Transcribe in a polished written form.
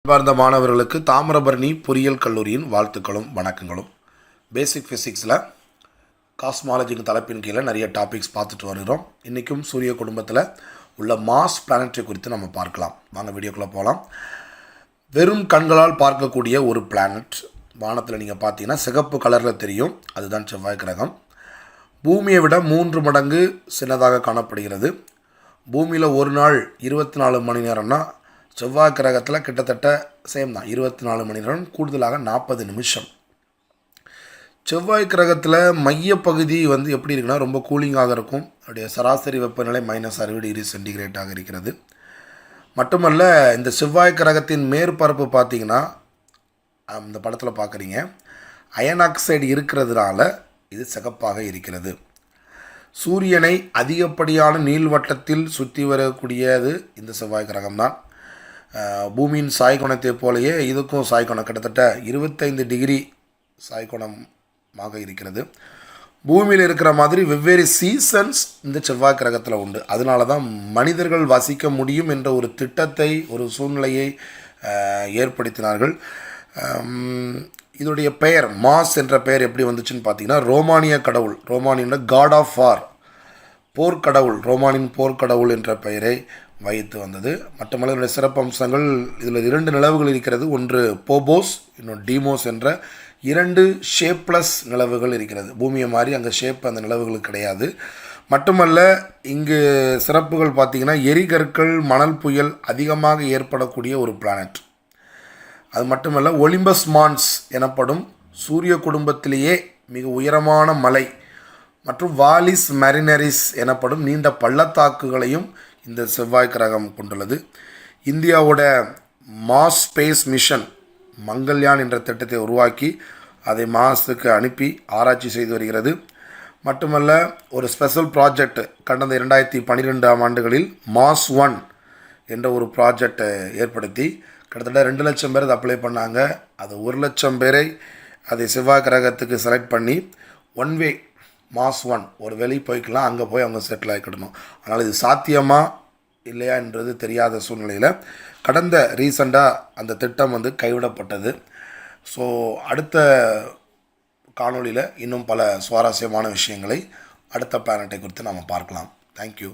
பார்ந்த மாணவர்களுக்கு தாமிரபரணி பொறியியல் கல்லூரியின் வாழ்த்துக்களும் வணக்கங்களும். பேசிக் ஃபிசிக்ஸில் காஸ்மாலஜிக்கு தலைப்பின் கீழே நிறைய டாபிக்ஸ் பார்த்துட்டு வருகிறோம். இன்றைக்கும் சூரிய குடும்பத்தில் உள்ள மாஸ் பிளானட்டை குறித்து நம்ம பார்க்கலாம். வாங்க வீடியோக்குள்ளே போகலாம். வெறும் கண்களால் பார்க்கக்கூடிய ஒரு பிளானட் வானத்தில் நீங்கள் பார்த்தீங்கன்னா சிகப்பு கலரில் தெரியும், அதுதான் செவ்வாய் கிரகம். பூமியை விட 3 மடங்கு சின்னதாக காணப்படுகிறது. பூமியில் ஒரு நாள் 24 மணி நேரம்னா செவ்வாய் கிரகத்தில் கிட்டத்தட்ட சேம் தான், 24 மணி நேரம், கூடுதலாக 40 நிமிஷம். செவ்வாய் கிரகத்தில் மையப்பகுதி எப்படி இருக்குன்னா ரொம்ப கூலிங்காக இருக்கும். அப்படியே சராசரி வெப்பநிலை -60°C இருக்கிறது. மட்டுமல்ல, இந்த செவ்வாய் கிரகத்தின் மேற்பரப்பு பார்த்திங்கன்னா இந்த படத்தில் பார்க்குறீங்க, அயன் ஆக்சைடு இருக்கிறதுனால இது சிகப்பாக இருக்கிறது. சூரியனை அதிகப்படியான நீள்வட்டத்தில் சுற்றி வரக்கூடியது இந்த செவ்வாய் கிரகம்தான். பூமியின் சாய்கோணத்தை போலேயே இதுக்கும் சாய்கோணம் கிட்டத்தட்ட 25 டிகிரி சாய்கோணமாக இருக்கிறது. பூமியில் இருக்கிற மாதிரி வெவ்வேறு சீசன்ஸ் இந்த செவ்வாய் கிரகத்தில் உண்டு. அதனால தான் மனிதர்கள் வசிக்க முடியும் என்ற ஒரு திட்டத்தை, ஒரு சூழ்நிலையை ஏற்படுத்தினார்கள். இதோடைய பெயர் மாஸ் என்ற பெயர் எப்படி வந்துச்சுன்னு பார்த்தீங்கன்னா, ரோமானிய கடவுள், ரோமானியோட காட் ஆஃப் வார், போர்க்கடவுள், ரோமானின் போர்க்கடவுள் என்ற பெயரை வைத்து வந்தது. மட்டுமல்ல, இதனுடைய சிறப்பு அம்சங்கள், இதில் 2 நிலவுகள் இருக்கிறது. ஒன்று போபோஸ், இன்னொன்று டீமோஸ் என்ற 2 ஷேப்லெஸ் நிலவுகள் இருக்கிறது. பூமியை மாதிரி அங்கே ஷேப் அந்த நிலவுகளுக்கு கிடையாது. மட்டுமல்ல, இங்கு சிறப்புகள் பார்த்திங்கன்னா, எரிகற்கள், மணல் புயல் அதிகமாக ஏற்படக்கூடிய ஒரு பிளானட். அது மட்டுமல்ல, ஒலிம்பஸ் மான்ஸ் எனப்படும் சூரிய குடும்பத்திலேயே மிக உயரமான மலை மற்றும் வாலிஸ் மெரினரிஸ் எனப்படும் நீண்ட பள்ளத்தாக்குகளையும் இந்த செவ்வாய் கிரகம் கொண்டுள்ளது. இந்தியாவோட மாஸ் ஸ்பேஸ் மிஷன் மங்கள்யான் என்ற திட்டத்தை உருவாக்கி அதை மாஸுக்கு அனுப்பி ஆராய்ச்சி செய்து வருகிறது. மட்டுமல்ல, ஒரு ஸ்பெஷல் ப்ராஜெக்ட் கடந்த 2012ஆம் ஆண்டுகளில் மாஸ் 1 என்ற ஒரு ப்ராஜெக்டை ஏற்படுத்தி கிட்டத்தட்ட 2 லட்சம் பேர் அதை அப்ளை பண்ணாங்க. அது 1 லட்சம் பேரை அதை செவ்வாய் கிரகத்துக்கு செலக்ட் பண்ணி ஒன்வே மாஸ் 1 ஒரு வெளி போய்க்கலாம், அங்கே போய் அவங்க செட்டில் ஆகிக்கிடணும். அதனால் இது சாத்தியமா இல்லையா என்றது தெரியாத சூழ்நிலையில் கடந்த ரீசெண்டாக அந்த திட்டம் கைவிடப்பட்டது. ஸோ அடுத்த காணொளியில் இன்னும் பல சுவாரஸ்யமான விஷயங்களை அடுத்த பிளானட்டை குறித்து நாம் பார்க்கலாம். தேங்க்யூ.